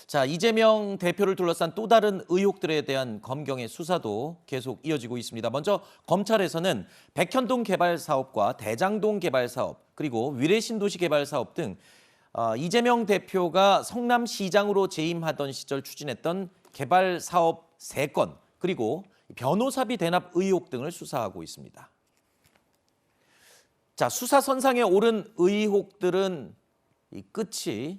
자, 이재명 대표를 둘러싼 또 다른 의혹들에 대한 검경의 수사도 계속 이어지고 있습니다. 먼저 검찰에서는 백현동 개발 사업과 대장동 개발 사업, 그리고 위례신도시 개발 사업 등 이재명 대표가 성남시장으로 재임하던 시절 추진했던 개발 사업 3건, 그리고 변호사비 대납 의혹 등을 수사하고 있습니다. 자, 수사 선상에 오른 의혹들은 끝이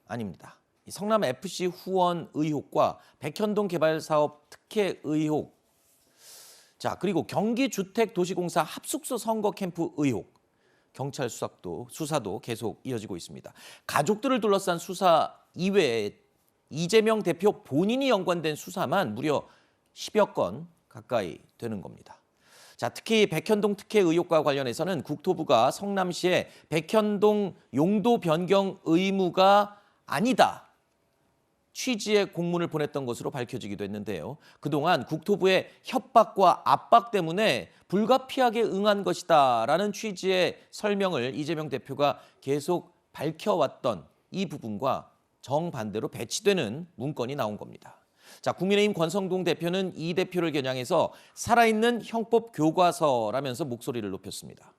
아닙니다. 성남FC 후원 의혹과 백현동 개발 사업 특혜 의혹, 자, 그리고 경기주택도시공사 합숙소 선거 캠프 의혹, 경찰 수사도 계속 이어지고 있습니다. 가족들을 둘러싼 수사 이외에 이재명 대표 본인이 연관된 수사만 무려 10여 건 가까이 되는 겁니다. 자, 특히 백현동 특혜 의혹과 관련해서는 국토부가 성남시에 백현동 용도 변경 의무가 아니다 취지의 공문을 보냈던 것으로 밝혀지기도 했는데요. 그동안 국토부의 협박과 압박 때문에 불가피하게 응한 것이다라는 취지의 설명을 이재명 대표가 계속 밝혀왔던 이 부분과 정반대로 배치되는 문건이 나온 겁니다. 자, 국민의힘 권성동 대표는 이 대표를 겨냥해서 살아있는 형법 교과서라면서 목소리를 높였습니다.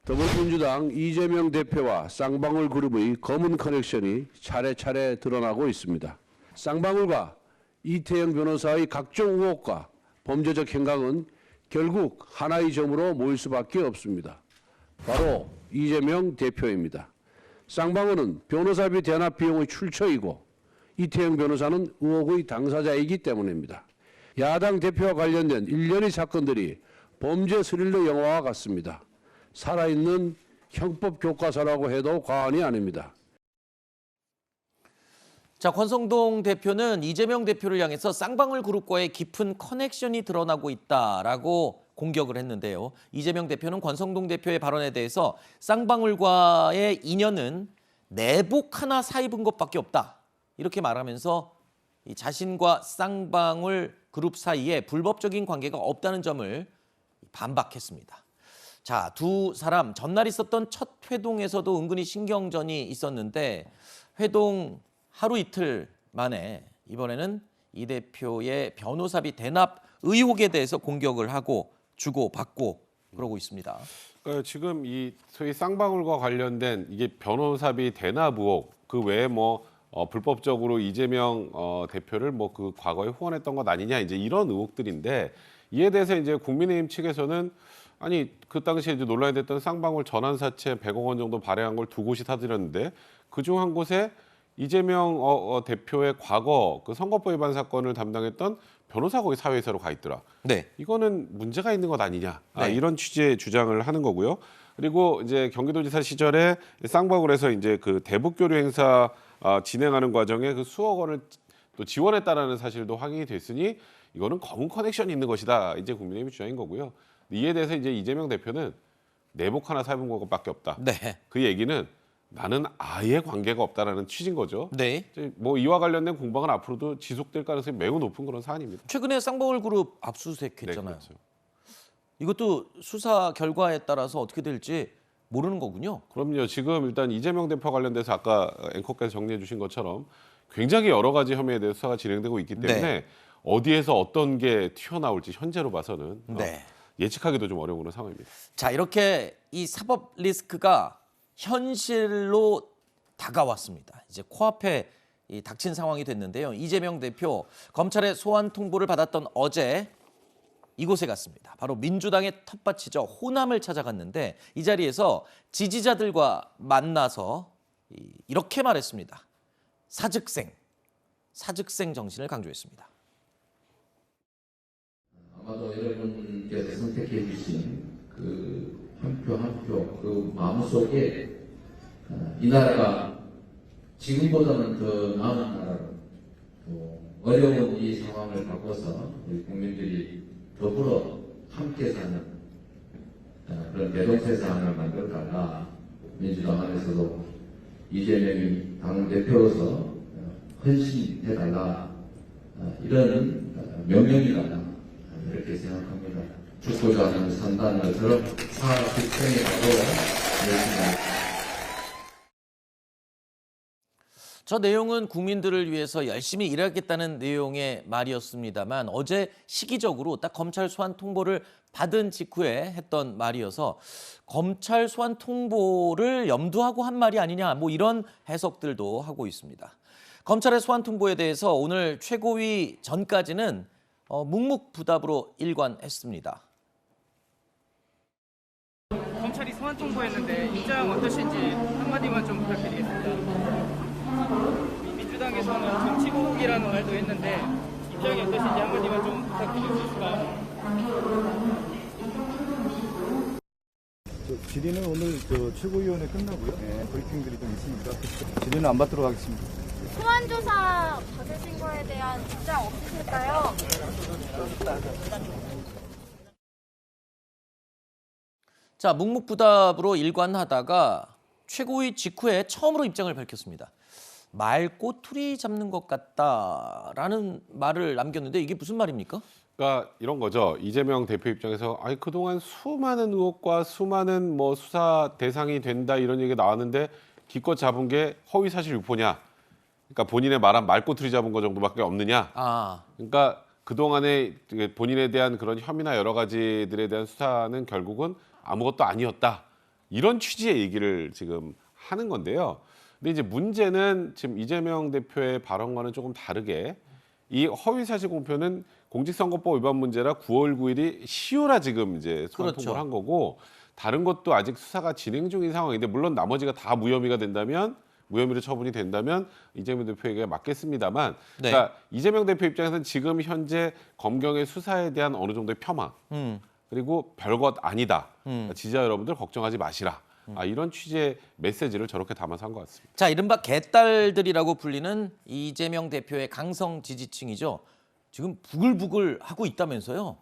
더불어민주당 이재명 대표와 쌍방울 그룹의 검은 커넥션이 차례차례 드러나고 있습니다. 쌍방울과 이태영 변호사의 각종 의혹과 범죄적 행각은 결국 하나의 점으로 모일 수밖에 없습니다. 바로 이재명 대표입니다. 쌍방울은 변호사비 대납 비용의 출처이고 이태영 변호사는 의혹의 당사자이기 때문입니다. 야당 대표와 관련된 일련의 사건들이 범죄 스릴러 영화와 같습니다. 살아있는 형법 교과서라고 해도 과언이 아닙니다. 자, 권성동 대표는 이재명 대표를 향해서 쌍방울 그룹과의 깊은 커넥션이 드러나고 있다라고 공격을 했는데요. 이재명 대표는 권성동 대표의 발언에 대해서 쌍방울과의 인연은 내복 하나 사입은 것밖에 없다, 이렇게 말하면서 자신과 쌍방울 그룹 사이에 불법적인 관계가 없다는 점을 반박했습니다. 자, 두 사람 전날 있었던 첫 회동에서도 은근히 신경전이 있었는데 회동 하루 이틀 만에 이번에는 이 대표의 변호사비 대납 의혹에 대해서 공격을 하고 주고받고 그러고 있습니다. 그러니까 지금 이 소위 쌍방울과 관련된 이게 변호사비 대납 의혹, 그 외에 뭐 불법적으로 이재명 대표를 뭐 그 과거에 후원했던 것 아니냐, 이제 이런 의혹들인데, 이에 대해서 이제 국민의힘 측에서는 아니 그 당시에 이제 논란이 됐던 쌍방울 전환사채 100억 원 정도 발행한 걸 2곳이 사들였는데 그중 한 곳에 이재명 대표의 과거 그 선거법 위반 사건을 담당했던 변호사 거기 사회이사로 가 있더라. 네. 이거는 문제가 있는 것 아니냐. 네. 이런 취지의 주장을 하는 거고요. 그리고 이제 경기도지사 시절에 쌍방울에서 이제 그 대북교류 행사 진행하는 과정에 그 수억 원을 또 지원했다라는 사실도 확인이 됐으니 이거는 검은 커넥션이 있는 것이다, 이제 국민의힘 주장인 거고요. 이에 대해서 이제 이재명 대표는 내복 하나 사입은 것밖에 없다. 네. 그 얘기는 나는 아예 관계가 없다라는 취지인 거죠. 네. 뭐 이와 관련된 공방은 앞으로도 지속될 가능성이 매우 높은 그런 사안입니다. 최근에 쌍방울 그룹 압수수색했잖아요. 네, 그렇죠. 이것도 수사 결과에 따라서 어떻게 될지 모르는 거군요. 그럼요. 지금 일단 이재명 대표 관련돼서 아까 앵커께서 정리해 주신 것처럼 굉장히 여러 가지 혐의에 대해서 수사가 진행되고 있기 때문에 네. 어디에서 어떤 게 튀어나올지 현재로 봐서는 네. 예측하기도 좀 어려운 그런 상황입니다. 자, 이렇게 이 사법 리스크가 현실로 다가왔습니다. 이제 코앞에 닥친 상황이 됐는데요. 이재명 대표 검찰의 소환 통보를 받았던 어제 이곳에 갔습니다. 바로 민주당의 텃밭이죠. 호남을 찾아갔는데 이 자리에서 지지자들과 만나서 이렇게 말했습니다. 사즉생 정신을 강조했습니다. 아마도 여러분께서 선택해 주신 그 한 표 한 표 그 마음속에 이 나라가 지금보다는 더 나은 나라로, 또 어려운 이 상황을 바꿔서 우리 국민들이 더불어 함께 사는 그런 대동체 상황을 만들어달라. 민주당 안에서도 이재명이 당대표로서 헌신해달라, 이런 명령이다, 이렇게 생각합니다. 죽고자 하는 산다는 것처럼 사직생이라고 열심히 저 내용은 국민들을 위해서 열심히 일하겠다는 내용의 말이었습니다만 어제 시기적으로 딱 검찰 소환 통보를 받은 직후에 했던 말이어서 검찰 소환 통보를 염두하고 한 말이 아니냐 뭐 이런 해석들도 하고 있습니다. 검찰의 소환 통보에 대해서 오늘 최고위 전까지는 묵묵부답으로 일관했습니다. 검찰이 소환 통보했는데 입장 어떠신지 한마디만 좀 부탁드리겠습니다. 민주당에서는 정치보복이라는 말도 했는데 입장이 어떠신지 한마디만 좀 부탁드릴 수 있을까요? 질의는 오늘 최고위원회 끝나고요. 브리핑들이 좀 있으니까 질의는 안 받도록 하겠습니다. 소환조사 받으신 거에 대한 입장 없으실까요? 자, 묵묵부답으로 일관하다가 최고위 직후에 처음으로 입장을 밝혔습니다. 말꼬투리 잡는 것 같다라는 말을 남겼는데 이게 무슨 말입니까? 그러니까 이런 거죠. 이재명 대표 입장에서 아니 그동안 수많은 의혹과 수많은 뭐 수사 대상이 된다 이런 얘기가 나왔는데 기껏 잡은 게 허위 사실 유포냐? 그러니까 본인의 말한 말꼬투리 잡은 거 정도밖에 없느냐? 그러니까 그동안에 본인에 대한 그런 혐의나 여러 가지들에 대한 수사는 결국은 아무것도 아니었다. 이런 취지의 얘기를 지금 하는 건데요. 근데 이제 문제는 지금 이재명 대표의 발언과는 조금 다르게 이 허위사실 공표는 공직선거법 위반 문제라 9월 9일이 시효라 지금 이제 소환 통보를 한 거고 다른 것도 아직 수사가 진행 중인 상황인데 물론 나머지가 다 무혐의가 된다면 무혐의로 처분이 된다면 이재명 대표에게 맞겠습니다만 네. 그러니까 이재명 대표 입장에서는 지금 현재 검경의 수사에 대한 어느 정도의 폄하 그리고 별것 아니다. 지지자 여러분들 걱정하지 마시라. 이런 취지의 메시지를 저렇게 담아서 한 것 같습니다. 자, 이른바 개딸들이라고 불리는 이재명 대표의 강성 지지층이죠. 지금 부글부글 하고 있다면서요?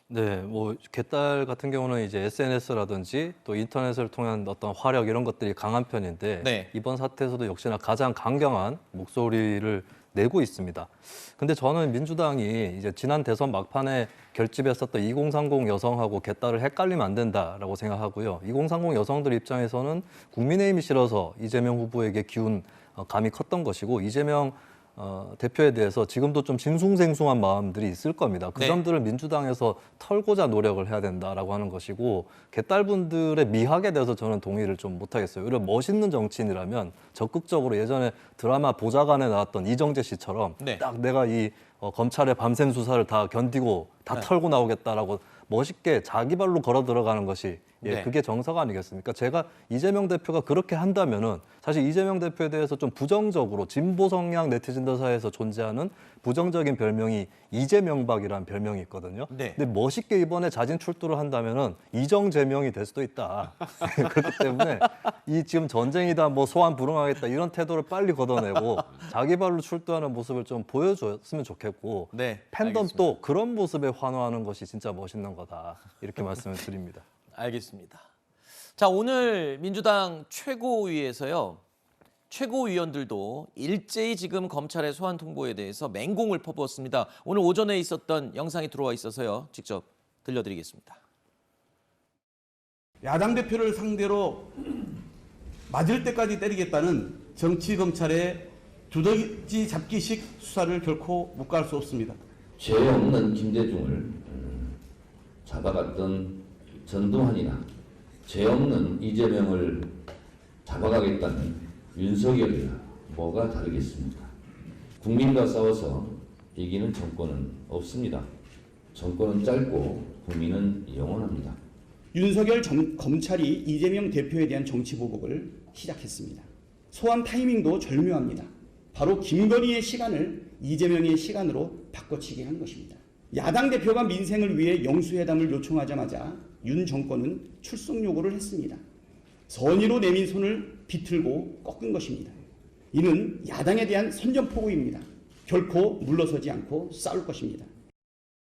네, 뭐 개딸 같은 경우는 이제 SNS라든지 또 인터넷을 통한 어떤 화력 이런 것들이 강한 편인데 네. 이번 사태에서도 역시나 가장 강경한 목소리를 내고 있습니다. 근데 저는 민주당이 이제 지난 대선 막판에 결집했었던 2030 여성하고 개딸을 헷갈리면 안 된다라고 생각하고요. 2030 여성들 입장에서는 국민의힘이 싫어서 이재명 후보에게 기운 감이 컸던 것이고 이재명 대표에 대해서 지금도 좀 싱숭생숭한 마음들이 있을 겁니다. 그 네. 점들을 민주당에서 털고자 노력을 해야 된다라고 하는 것이고 개딸분들의 미학에 대해서 저는 동의를 좀 못하겠어요. 오히려 멋있는 정치인이라면 적극적으로 예전에 드라마 보좌관에 나왔던 이정재 씨처럼 네. 딱 내가 이 검찰의 밤샘 수사를 다 견디고 다 털고 나오겠다라고 멋있게 자기 발로 걸어 들어가는 것이 네. 그게 정서가 아니겠습니까? 제가 이재명 대표가 그렇게 한다면은 사실 이재명 대표에 대해서 좀 부정적으로 진보 성향 네티즌들 사이에서 존재하는 부정적인 별명이 이재명박이라는 별명이 있거든요. 네. 근데 멋있게 이번에 자진 출두를 한다면은 이정재명이 될 수도 있다. 그렇기 때문에 이 지금 전쟁이다, 뭐 소환 불응하겠다 이런 태도를 빨리 걷어내고 자기 발로 출두하는 모습을 좀 보여줬으면 좋겠고 네, 팬덤도 그런 모습에 환호하는 것이 진짜 멋있는 거다. 이렇게 말씀을 드립니다. 알겠습니다. 자, 오늘 민주당 최고위에서요. 최고위원들도 일제히 지금 검찰의 소환 통보에 대해서 맹공을 퍼부었습니다. 오늘 오전에 있었던 영상이 들어와 있어서요. 직접 들려드리겠습니다. 야당 대표를 상대로 맞을 때까지 때리겠다는 정치 검찰의 두더지 잡기식 수사를 결코 묵과할 수 없습니다. 죄 없는 김대중을 잡아갔던 전두환이나 죄 없는 이재명을 잡아가겠다는 윤석열이나 뭐가 다르겠습니까? 국민과 싸워서 이기는 정권은 없습니다. 정권은 짧고 국민은 영원합니다. 윤석열 검찰이 이재명 대표에 대한 정치 보복을 시작했습니다. 소환 타이밍도 절묘합니다. 바로 김건희의 시간을 이재명의 시간으로 바꿔치기 한 것입니다. 야당 대표가 민생을 위해 영수회담을 요청하자마자 윤 정권은 출석 요구를 했습니다. 선의로 내민 손을 비틀고 꺾은 것입니다. 이는 야당에 대한 선전포고입니다. 결코 물러서지 않고 싸울 것입니다.